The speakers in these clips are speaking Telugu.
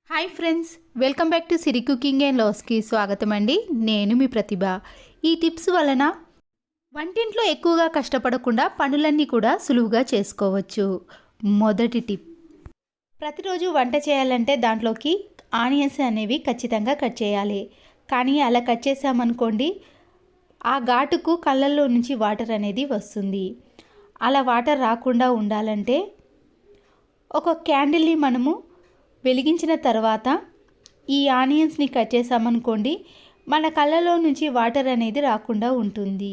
Hi friends, welcome back to Siri cooking and లాస్కి స్వాగతం అండి. నేను మీ ప్రతిభ. ఈ టిప్స్ వలన వంటింట్లో ఎక్కువగా కష్టపడకుండా పనులన్నీ కూడా సులువుగా చేసుకోవచ్చు. మొదటి టిప్, ప్రతిరోజు వంట చేయాలంటే దాంట్లోకి ఆనియన్స్ అనేవి ఖచ్చితంగా కట్ చేయాలి. కానీ అలా కట్ చేసామనుకోండి, ఆ ఘాటుకు కళ్ళల్లో నుంచి వాటర్ అనేది వస్తుంది. అలా వాటర్ రాకుండా ఉండాలంటే ఒక క్యాండిల్ని మనము వెలిగించిన తర్వాత ఈ ఆనియన్స్ని కట్ చేసామనుకోండి, మన కళ్ళలో నుంచి వాటర్ అనేది రాకుండా ఉంటుంది.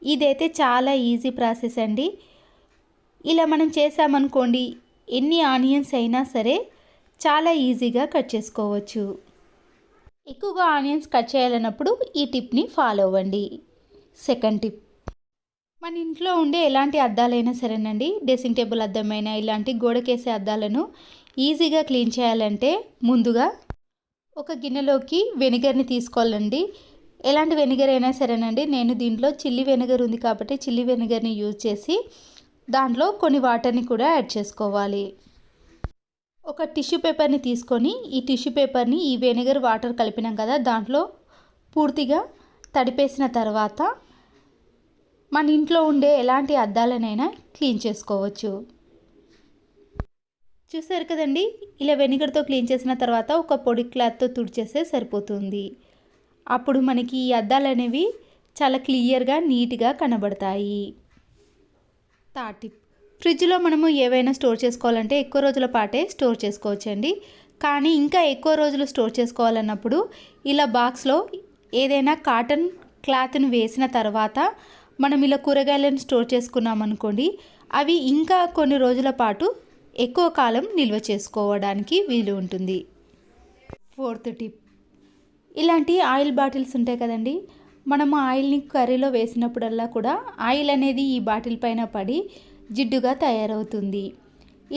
ఇదైతే చాలా ఈజీ ప్రాసెస్ అండి. ఇలా మనం చేసామనుకోండి, ఎన్ని ఆనియన్స్ అయినా సరే చాలా ఈజీగా కట్ చేసుకోవచ్చు. ఎక్కువగా ఆనియన్స్ కట్ చేయాలన్నప్పుడు ఈ టిప్ని ఫాలో అవ్వండి. సెకండ్ టిప్, మన ఇంట్లో ఉండే ఎలాంటి అద్దాలైనా సరేనండి, డ్రెస్సింగ్ టేబుల్ అద్దమైనా ఇలాంటి గోడకేసే అద్దాలను ఈజీగా క్లీన్ చేయాలంటే ముందుగా ఒక గిన్నెలోకి వెనిగర్ని తీసుకోవాలండి. ఎలాంటి వెనిగర్ అయినా సరేనండి. నేను దీంట్లో చిల్లీ వెనిగర్ ఉంది కాబట్టి చిల్లీ వెనిగర్ని యూజ్ చేసి దాంట్లో కొన్ని వాటర్ని కూడా యాడ్ చేసుకోవాలి. ఒక టిష్యూ పేపర్ని తీసుకొని ఈ టిష్యూ పేపర్ని ఈ వెనిగర్ వాటర్ కలిపినాం కదా దాంట్లో పూర్తిగా తడిపేసిన తర్వాత మన ఇంట్లో ఉండే ఎలాంటి అద్దాలనైనా క్లీన్ చేసుకోవచ్చు. చూసారు కదండి, ఇలా వెనిగర్తో క్లీన్ చేసిన తర్వాత ఒక పొడి క్లాత్తో తుడిచేస్తే సరిపోతుంది. అప్పుడు మనకి ఈ అద్దాలు అనేవి చాలా క్లియర్గా నీట్గా కనబడతాయి. థర్డ్ టిప్, ఫ్రిడ్జ్లో మనము ఏవైనా స్టోర్ చేసుకోవాలంటే ఎక్కువ రోజుల పాటే స్టోర్ చేసుకోవచ్చండి. కానీ ఇంకా ఎక్కువ రోజులు స్టోర్ చేసుకోవాలన్నప్పుడు ఇలా బాక్స్లో ఏదైనా కాటన్ క్లాత్ని వేసిన తర్వాత మనం ఇలా కూరగాయలను స్టోర్ చేసుకున్నామనుకోండి, అవి ఇంకా కొన్ని రోజుల పాటు ఎక్కువ కాలం నిల్వ చేసుకోవడానికి వీలు ఉంటుంది. ఫోర్త్ టిప్, ఇలాంటి ఆయిల్ బాటిల్స్ ఉంటాయి కదండి, మనము ఆయిల్ని కర్రీలో వేసినప్పుడల్లా కూడా ఆయిల్ అనేది ఈ బాటిల్ పైన పడి జిడ్డుగా తయారవుతుంది.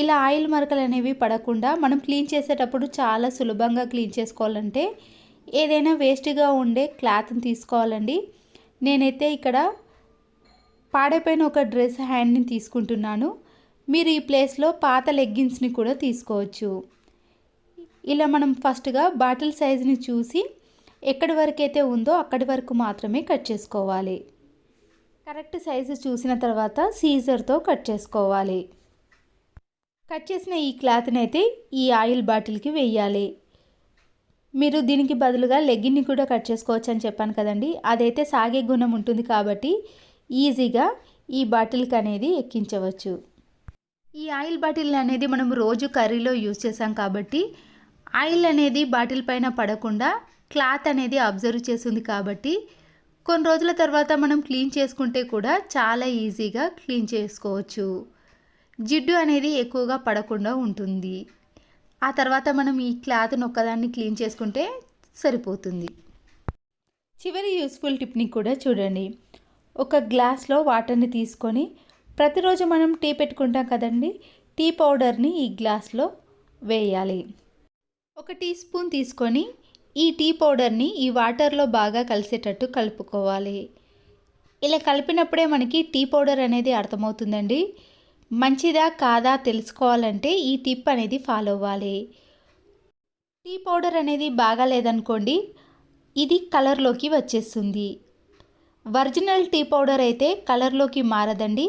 ఇలా ఆయిల్ మరకలు అనేవి పడకుండా మనం క్లీన్ చేసేటప్పుడు చాలా సులభంగా క్లీన్ చేసుకోవాలంటే ఏదైనా వేస్ట్గా ఉండే క్లాత్ని తీసుకోవాలండి. నేనైతే ఇక్కడ పాడైపోయిన ఒక డ్రెస్ హ్యాండ్ని తీసుకుంటున్నాను. మీరు ఈ ప్లేస్లో పాత లెగ్గిన్స్ని కూడా తీసుకోవచ్చు. ఇలా మనం ఫస్ట్గా బాటిల్ సైజుని చూసి ఎక్కడి వరకు అయితే ఉందో అక్కడి వరకు మాత్రమే కట్ చేసుకోవాలి. కరెక్ట్ సైజు చూసిన తర్వాత సీజర్తో కట్ చేసుకోవాలి. కట్ చేసిన ఈ క్లాత్ని అయితే ఈ ఆయిల్ బాటిల్కి వేయాలి. మీరు దీనికి బదులుగా లెగ్గిన్ని కూడా కట్ చేసుకోవచ్చు అని చెప్పాను కదండి, అదైతే సాగే గుణం ఉంటుంది కాబట్టి ఈజీగా ఈ బాటిల్కి అనేది ఎక్కించవచ్చు. ఈ ఆయిల్ బాటిల్ అనేది మనం రోజు కర్రీలో యూజ్ చేసాం కాబట్టి ఆయిల్ అనేది బాటిల్ పైన పడకుండా క్లాత్ అనేది అబ్జర్వ్ చేస్తుంది కాబట్టి కొన్ని రోజుల తర్వాత మనం క్లీన్ చేసుకుంటే కూడా చాలా ఈజీగా క్లీన్ చేసుకోవచ్చు. జిడ్డు అనేది ఎక్కువగా పడకుండా ఉంటుంది. ఆ తర్వాత మనం ఈ క్లాత్ను ఒక్కదాన్ని క్లీన్ చేసుకుంటే సరిపోతుంది. చివరి యూస్ఫుల్ టిప్ని కూడా చూడండి. ఒక గ్లాస్లో వాటర్ని తీసుకొని ప్రతిరోజు మనం టీ పెట్టుకుంటాం కదండి, టీ పౌడర్ని ఈ గ్లాస్లో వేయాలి. ఒక టీ స్పూన్ తీసుకొని ఈ టీ పౌడర్ని ఈ వాటర్లో బాగా కలిసేటట్టు కలుపుకోవాలి. ఇలా కలిపినప్పుడే మనకి టీ పౌడర్ అనేది అర్థమవుతుందండి. మంచిదా కాదా తెలుసుకోవాలంటే ఈ టిప్ అనేది ఫాలో అవ్వాలి. టీ పౌడర్ అనేది బాగా లేదనుకోండి, ఇది కలర్లోకి వచ్చేస్తుంది. ఒరిజినల్ టీ పౌడర్ అయితే కలర్లోకి మారదండి,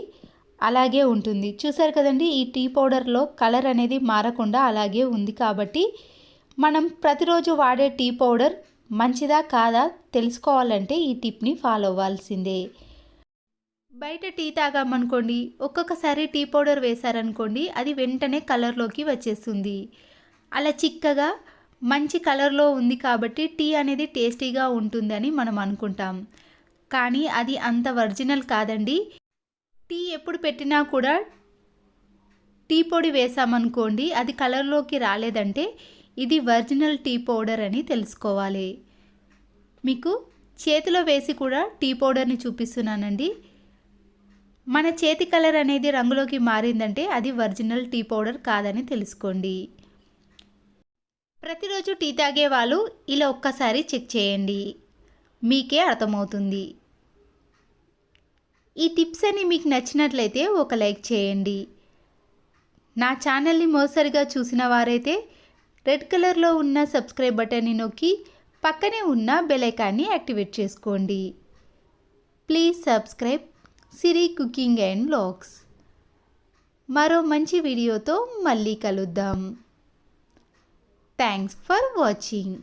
అలాగే ఉంటుంది. చూసారు కదండి, ఈ టీ పౌడర్లో కలర్ అనేది మారకుండా అలాగే ఉంది. కాబట్టి మనం ప్రతిరోజు వాడే టీ పౌడర్ మంచిదా కాదా తెలుసుకోవాలంటే ఈ టిప్ని ఫాలో అవ్వాల్సిందే. బయట టీ తాగామనుకోండి, ఒక్కొక్కసారి టీ పౌడర్ వేశారనుకోండి, అది వెంటనే కలర్లోకి వచ్చేస్తుంది. అలా చిక్కగా మంచి కలర్లో ఉంది కాబట్టి టీ అనేది టేస్టీగా ఉంటుందని మనం అనుకుంటాం. కానీ అది అంత ఒరిజినల్ కాదండి. టీ ఎప్పుడు పెట్టినా కూడా టీ పొడి వేసామనుకోండి, అది కలర్లోకి రాలేదంటే ఇది ఒరిజినల్ టీ పౌడర్ అని తెలుసుకోవాలి. మీకు చేతిలో వేసి కూడా టీ పౌడర్ని చూపిస్తున్నానండి. మన చేతి కలర్ అనేది రంగులోకి మారిందంటే అది ఒరిజినల్ టీ పౌడర్ కాదని తెలుసుకోండి. ప్రతిరోజు టీ తాగే వాళ్ళు ఇలా ఒక్కసారి చెక్ చేయండి, మీకే అర్థమవుతుంది. ఈ టిప్స్ అన్ని మీకు నచ్చినట్లయితే ఒక లైక్ చేయండి. నా ఛానల్ని మరోసారిగా చూసిన వారైతే రెడ్ కలర్లో ఉన్న సబ్స్క్రైబ్ బటన్ని నొక్కి పక్కనే ఉన్న బెల్ ఐకాన్ని యాక్టివేట్ చేసుకోండి. Please subscribe Siri cooking and vlogs. మరో మంచి వీడియోతో మళ్ళీ కలుద్దాం. Thanks for watching.